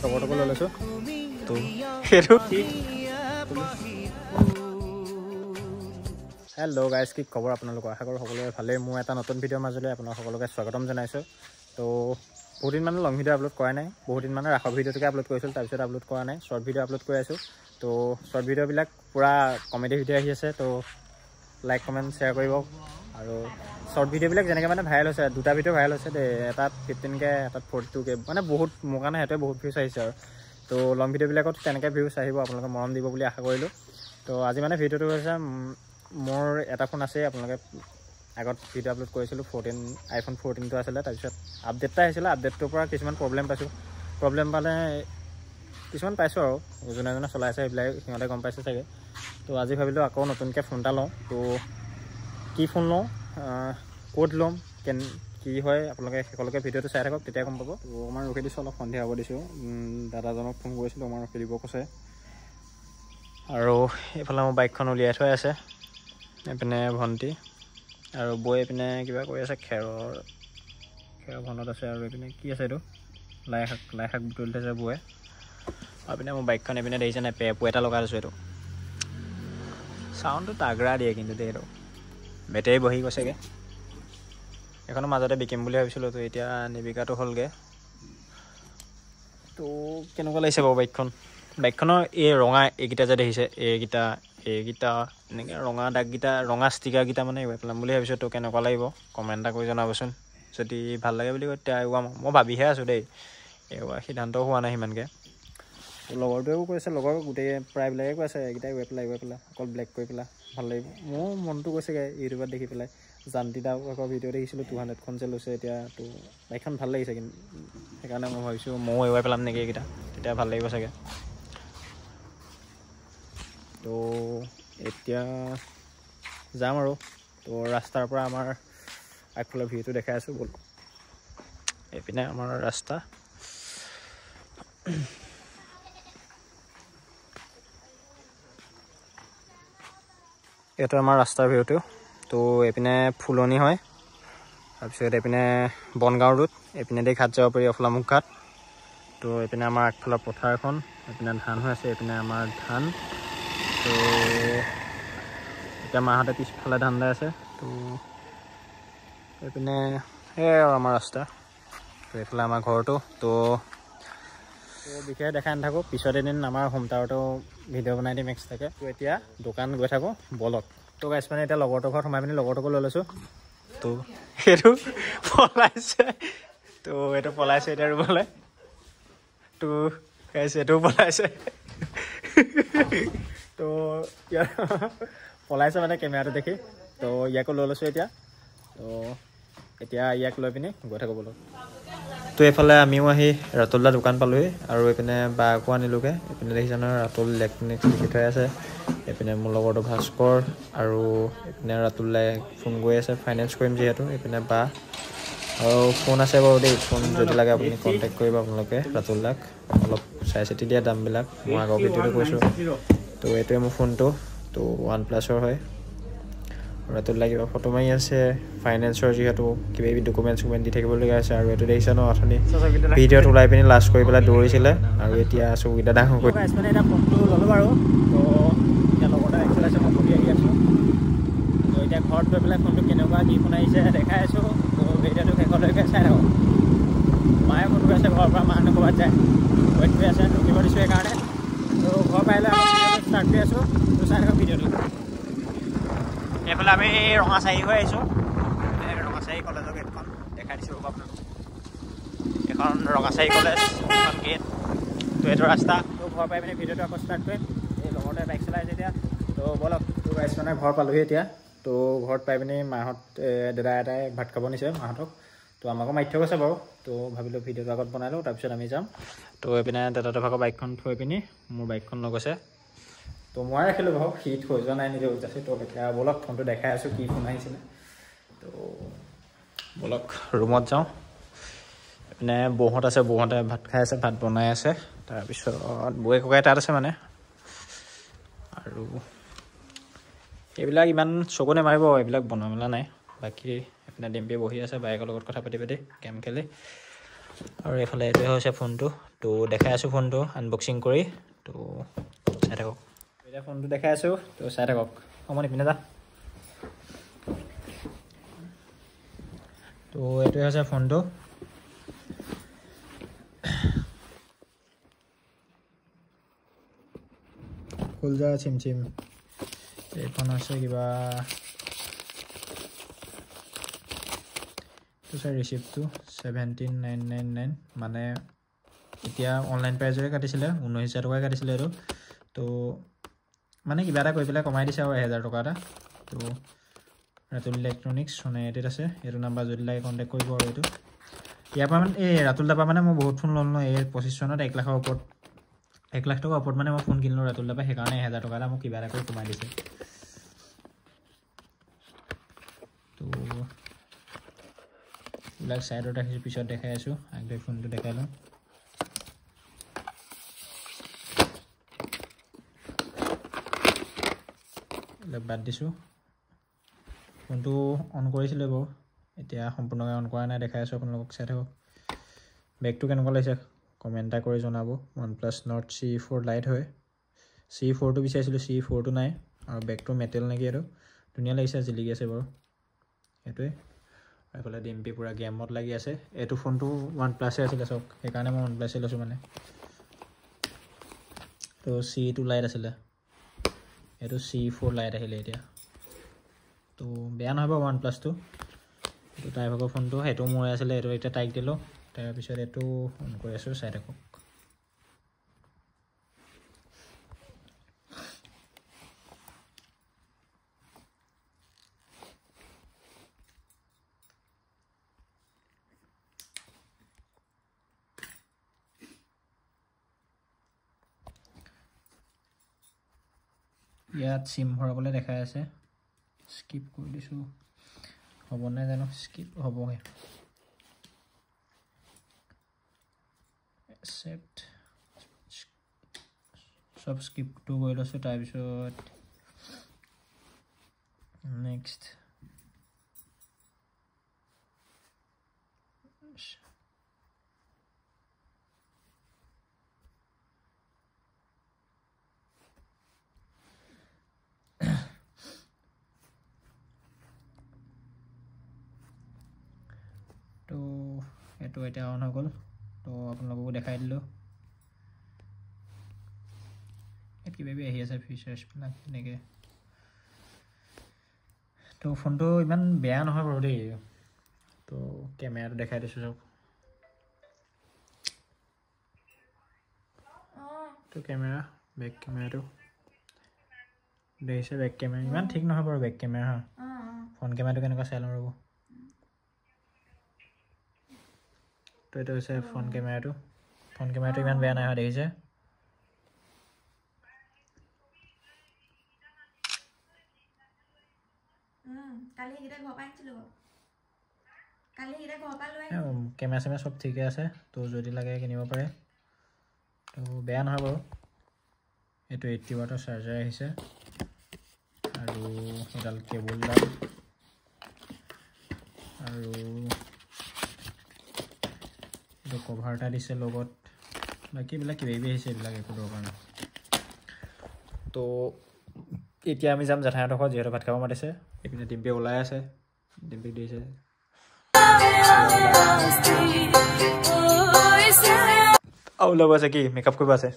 লগৰটোকো লৈ লৈছোঁ তো সেইটো হেল্ল' গাইজ, কি খবৰ আপোনালোকৰ? আশা কৰোঁ সকলোৰে ভালেই। মোৰ এটা নতুন ভিডিঅ'ৰ মাজলৈ আপোনালোক সকলোকে স্বাগতম জনাইছোঁ। তো বহুত দিন মানে লং ভিডিঅ' আপলোড কৰা নাই, বহুত দিন মানে ৰাসৰ ভিডিঅ'টোকে আপলোড কৰিছিলোঁ, তাৰপিছত আপলোড কৰা নাই, শ্বৰ্ট ভিডিঅ' আপলোড কৰি আছোঁ। তো শ্বৰ্ট ভিডিঅ'বিলাক পূৰা কমেডি ভিডিঅ' আহি আছে, তো লাইক কমেণ্ট শ্বেয়াৰ কৰিব। আৰু শ্বৰ্ট ভিডিঅ'বিলাক যেনেকৈ মানে ভাইৰেল হৈছে, দুটা ভিডিঅ' ভাইৰেল হৈছে দেই, এটাত 15K, এটাত 42K, মানে বহুত মোৰ কাৰণে সেইটোৱে বহুত ভিউজ আহিছে। আৰু তো লং ভিডিঅ'বিলাকত তেনেকৈ ভিউজ আহিব, আপোনালোকে মৰম দিব বুলি আশা কৰিলোঁ। তো আজি মানে ভিডিঅ'টো হৈছে মোৰ এটা ফোন আছেই, আপোনালোকে আগত ভিডিঅ' আপলোড কৰিছিলোঁ, iPhone 14টো আছিলে। তাৰপিছত আপডেট এটা আহিছিলে, আপডেটটোৰ পৰা কিছুমান প্ৰব্লেম পালে কিছুমান পাইছোঁ আৰু যোনে যোনে চলাইছে সেইবিলাক সিহঁতে গম পাইছে চাগে। তো আজি ভাবিলোঁ আকৌ নতুনকৈ ফোন এটা লওঁ। তো কি ফোন লওঁ, ক'ত ল'ম, কি হয়, আপোনালোকে শেষলৈকে ভিডিঅ'টো চাই থাকক, তেতিয়া গম পাব। তো অকণমান ৰখি দিছোঁ, অলপ সন্ধিয়া হ'ব দিছোঁ। দাদাজনক ফোন কৰিছিলোঁ, অকণমান ৰখি দিব কৈছে। আৰু এইফালে মোৰ বাইকখন উলিয়াই থৈ আছে, এইপিনে ভণ্টি আৰু বৈ এইপিনে কিবা কৰি আছে, খেৰৰ ভনত আছে। আৰু এইপিনে কি আছে এইটো, লাই শাক বুটলি থৈছে বৌয়ে। আৰু পিনে মোৰ বাইকখন এইপিনে দেখিছে নাই, পেপু এটা লগাই লৈছোঁ। এইটো চাউণ্ডটো তাগৰা দিয়ে কিন্তু দেই, এইটো বেটেৰী বহি গৈছেগৈ। এইখনৰ মাজতে বিকিম বুলি ভাবিছিলোঁ, তো এতিয়া নিবিকাটো হ'লগৈ। তো কেনেকুৱা লাগিছে বাৰু বাইকখনৰ এই ৰঙা এইকেইটা যে দেখিছে, এইকেইটা এনেকৈ ৰঙা দাগকেইটা, ৰঙা ষ্টিকাৰকেইটা মানে এৰুৱাই পেলাম বুলি ভাবিছোঁ। তো কেনেকুৱা লাগিব কমেণ্ট এটা কৰি জনাবচোন। যদি ভাল লাগে বুলি কয় তেতিয়া এৰুৱাম। মই ভাবিহে আছোঁ দেই, এৰুৱা সিদ্ধান্তও হোৱা নাই সিমানকৈ। লগৰটোৱেও কৈছে, লগৰ গোটেই প্ৰায়বিলাকে কৈ আছে এইকেইটা এৰুৱাই পেলাই অকল ব্লেক কৰি পেলাই ভাল লাগিব। মোৰ মনটো গৈছেগৈ ইউটিউবত দেখি পেলাই। জানটিদা আকৌ ভিডিঅ' দেখিছিলোঁ, 200খন যে লৈছে এতিয়া। তো বাইকখন ভাল লাগিছে, কিন্তু সেইকাৰণে মই ভাবিছোঁ ময়ো এৰুৱাই পেলাম নেকি এইকেইটা, তেতিয়া ভাল লাগিব চাগে। তো এতিয়া যাম আৰু। তো ৰাস্তাৰ পৰা আমাৰ আগফালৰ ভিউটো দেখাই আছোঁ, ব'ল। এইপিনে আমাৰ ৰাস্তা, এইটো আমাৰ ৰাস্তাৰ ভিউটো। তো এইপিনে ফুলনি হয়, তাৰপিছত এইপিনে বনগাঁও ৰোড, এইপিনে দি ঘাট যাব পাৰি, অফলামুখ ঘাট। তো এইপিনে আমাৰ আগফালৰ পথাৰখন, এইপিনে ধান হৈ আছে, এইপিনে আমাৰ ধান। তো এতিয়া মাহঁতে পিছফালে ধান দাই আছে। তো এইপিনে সেয়াই আৰু আমাৰ ৰাস্তা। তো এইফালে আমাৰ ঘৰটো। তো বিশেষ দেখাই নাথাকোঁ, পিছত এদিন আমাৰ হোম টাৱাৰটো ভিডিঅ' বনাই দিম এক্সট্ৰাকৈ। তো এতিয়া দোকান গৈ থাকোঁ, বলক। তো গাইছ মানে এতিয়া লগৰটোৰ ঘৰত সোমাই পিনি লগৰটোকো লৈ লৈছোঁ। তো সেইটো পলাইছে, এতিয়া ৰুবলৈ। তো গাইছ এইটোও পলাইছে। তো পলাইছে মানে কেমেৰাটো দেখি। তো ইয়াকো লৈ লৈছোঁ এতিয়া। তো এতিয়া ইয়াক লৈ পিনি গৈ থাকোঁ বলক। তো এইফালে আমিও আহি ৰাতুলদা দোকান পালোঁহি, আৰু এইপিনে বাকো আনিলোগৈ। এইপিনে দেখিছে নহয়, ৰাতুল ইলেক্ট্ৰনিক্স লিখি থৈ আছে। এইপিনে মোৰ লগৰটো ভাস্কৰ, আৰু এইপিনে ৰাতুলদাই ফোন কৰি আছে, ফাইনেন্স কৰিম যিহেতু। এইপিনে বা আৰু ফোন আছে বাৰু দেই, ফোন যদি লাগে আপুনি কণ্টেক্ট কৰিব আপোনালোকে ৰাতুলদাক। অলপ চাই চিতি দিয়া দামবিলাক, মই আগৰ ভিডিঅ'টো কৈছোঁ। তো এইটোৱে মোৰ ফোনটো, তো OnePlus হয়। ৰাতুলদাই কিবা ফটো মাৰি আছে, ফাইনেন্সৰ যিহেতু কিবা কিবি ডকুমেণ্ট দি থাকিবলগীয়া আছে। আৰু এইটো দেখিছে ন, অথনি ভিডিঅ'ত ওলাই পিনি লাষ্ট কৰি পেলাই দৌৰিছিলে, আৰু এতিয়া চকুকেইটা ডাঙৰ কৰি মানে এতিয়া ফোনটো ল'লোঁ বাৰু। তো এতিয়া লগৰটা এক্সেল আছে, মই বহি আহি আছোঁ। তো এতিয়া ঘৰত গৈ পেলাই ফোনটো কেনেকুৱা কি ফোন আহিছে দেখাই আছোঁ। তো ভিডিঅ'টো শেষলৈকে চাই থাকক। মায়ে ফোন কৰি আছে ঘৰৰ পৰা, মাহঁতে ক'ৰবাত যায়, ৱেইট কৰি আছে, ৰখিব দিছোঁ সেইকাৰণে। তো ঘৰ পাৰিলে আকৌ ভিডিঅ'টো ষ্টাৰ্ট কৰি আছোঁ। তো চাই থাকক ভিডিঅ'টো। এইফালে আমি ৰঙাচাহী হৈ আহিছোঁ, ৰঙাচাহী কলেজৰ গেটখন দেখাই দিছোঁ আপোনালোকক। এখন ৰঙাচাহী কলেজ, এখন গেট। তো এইটো ৰাস্তা। তো ঘৰ পাই পিনি ভিডিঅ'টো আকৌ ষ্টাৰ্ট কৰিম। এই লগৰটোৱে বাইক চলাই আছে এতিয়া। তো ব'লক। তো গাইছ মানে ঘৰ পালোহি এতিয়া। তো ঘৰত পাই পিনি মাহঁত দাদা এটাই ভাত খাব নিছে মাহঁতক। তো আমাকো মাতি থৈ গৈছে বাৰু। তো ভাবিলোঁ ভিডিঅ'টো আগত বনাই লওঁ, তাৰপিছত আমি যাম। তো এইপিনে দাদাহঁতৰ ভাগৰ বাইকখন থৈ পিনি মোৰ বাইকখন লৈ গৈছে। তো মই ৰাখিলোঁ বাৰু, সি থৈ যোৱা নাই নিজে উঠিছে। তো এতিয়া ব'লক, ফোনটো দেখাই আছোঁ কি ফোন আহিছিলে। তো ব'লক ৰুমত যাওঁ। এইপিনে বৌহঁত আছে, বৌহঁতে ভাত খাই আছে, ভাত বনাই আছে। তাৰপিছত বৌয়ে ককাই তাত আছে মানে। আৰু এইবিলাক ইমান চকু নেমাৰিব, এইবিলাক বনোৱা মেলা নাই। বাকী এইপিনে ডিম্পি বহি আছে বাইকৰ লগত কথা পাতি গেম খেলি। আৰু এইফালে এইটোৱে হৈছে ফোনটো তো দেখাই আছোঁ ফোনটো আনবক্সিং কৰি তো চাই থাকক এতিয়া ফোনটো দেখাই আছোঁ তো চাই থাকক অকণমান ইপিনে যা তো এইটোৱে হৈছে ফোনটো খুল যা চিম এইখন হৈছে কিবা স্যাৰ ৰিচিপ্টটো 17999 মানে এতিয়া অনলাইন প্ৰাইজৰে কাটিছিলে 19000 টকা কাটিছিলে এইটো তো মানে কিবা এটা কৰি পেলাই কমাই দিছে আৰু 1000 টকা এটা তো ৰাতুল ইলেক্ট্ৰনিক্স সোনাইটিত আছে এইটো নাম্বাৰ যদি লাগে কণ্টেক্ট কৰিব আৰু এইটো ইয়াৰ পৰা মানে এই ৰাতুল দাপা মানে মই বহুত ফোন ল'লোঁ এই 25 চনত 1 লাখৰ ওপৰত 1 লাখ টকাৰ ওপৰত মানে মই ফোন কিনিলোঁ ৰাতুল দাপা সেইকাৰণে 1000 টকা এটা মোক কিবা এটা কৰি কমাই দিছে তো এইবিলাক চাইডত ৰাখিছোঁ পিছত দেখাই আছোঁ আগতে ফোনটো দেখাই লওঁ এইবিলাক বাদ দিছোঁ ফোনটো অন কৰিছিলোঁ বাৰু এতিয়া সম্পূৰ্ণকৈ অন কৰা নাই দেখাই আছোঁ আপোনালোকক চাই থাকক বেগটো কেনেকুৱা লাগিছে কমেণ্ট এটা কৰি জনাব OnePlus Nord C4 Lite হয় C4টো বিচাৰিছিলোঁ C4টো নাই আৰু বেগটো মেটেল নেকি এইটো ধুনীয়া লাগিছে জিলিকি আছে বাৰু সেইটোৱে এইফালে ডিম্পি পুৰা গেমত লাগি আছে এইটো ফোনটো OnePlus আছিলে চব সেইকাৰণে মই OnePlus লৈছোঁ মানে তো C2 Lite আছিলে এইটো C4 Lite আহিলে এতিয়া তো বেয়া নহয় বাৰু OnePlus-টো এইটো তাইৰ ভাগৰ ফোনটো সেইটো মোৰ আছিলে এইটো এতিয়া তাইক দিলোঁ তাৰপিছত এইটো অন কৰি আছোঁ চাই থাকক ইয়াত চিম ভৰাবলৈ দেখাই আছে স্কিপ কৰি দিছোঁ হ'ব নাই জানো স্কিপ হ'বহে একচেপ্ট সব স্কিপটো কৰি লৈছোঁ তাৰপিছত নেক্সট তো এইটো এতিয়া অন হৈ গ'ল তো আপোনালোককো দেখাই দিলোঁ ইয়াত কিবা আহি আছে ফিচাৰ্ছবিলাক এনেকৈ তো ফোনটো ইমান বেয়া নহয় বাৰু দেই তো কেমেৰাটো দেখাই দিছোঁ চব তো কেমেৰা বেক কেমেৰাটো দেখিছে বেক কেমেৰা ইমান ঠিক নহয় বাৰু বেক কেমেৰা হা ফ্ৰণ্ট কেমেৰাটো কেনেকুৱা চাই লওঁ ৰ'ব তো এইটো হৈছে ফ্ৰণ্ট কেমেৰাটো ইমান বেয়া নাই হোৱা দেখিছে কেমেৰা চেমেৰা চব ঠিকে আছে তো যদি লাগে কিনিব পাৰে তো বেয়া নহয় বাৰু এইটো 80 ৱাটৰ চাৰ্জাৰ আহিছে আৰু এডাল কেবুলডাল আৰু এইটো কভাৰ এটা দিছে লগত বাকীবিলাক কিবাকিবি আহিছে এইবিলাক একো দৰকাৰ নাই তো এতিয়া আমি যাম জেঠাইহঁতৰ ঘৰত যিহেতু ভাত খাব মাতিছে এইপিনে ডিম্পি ওলাই আছে ডিম্পিক দিছে ওলাব আছে কি মেকআপ কৰিব আছে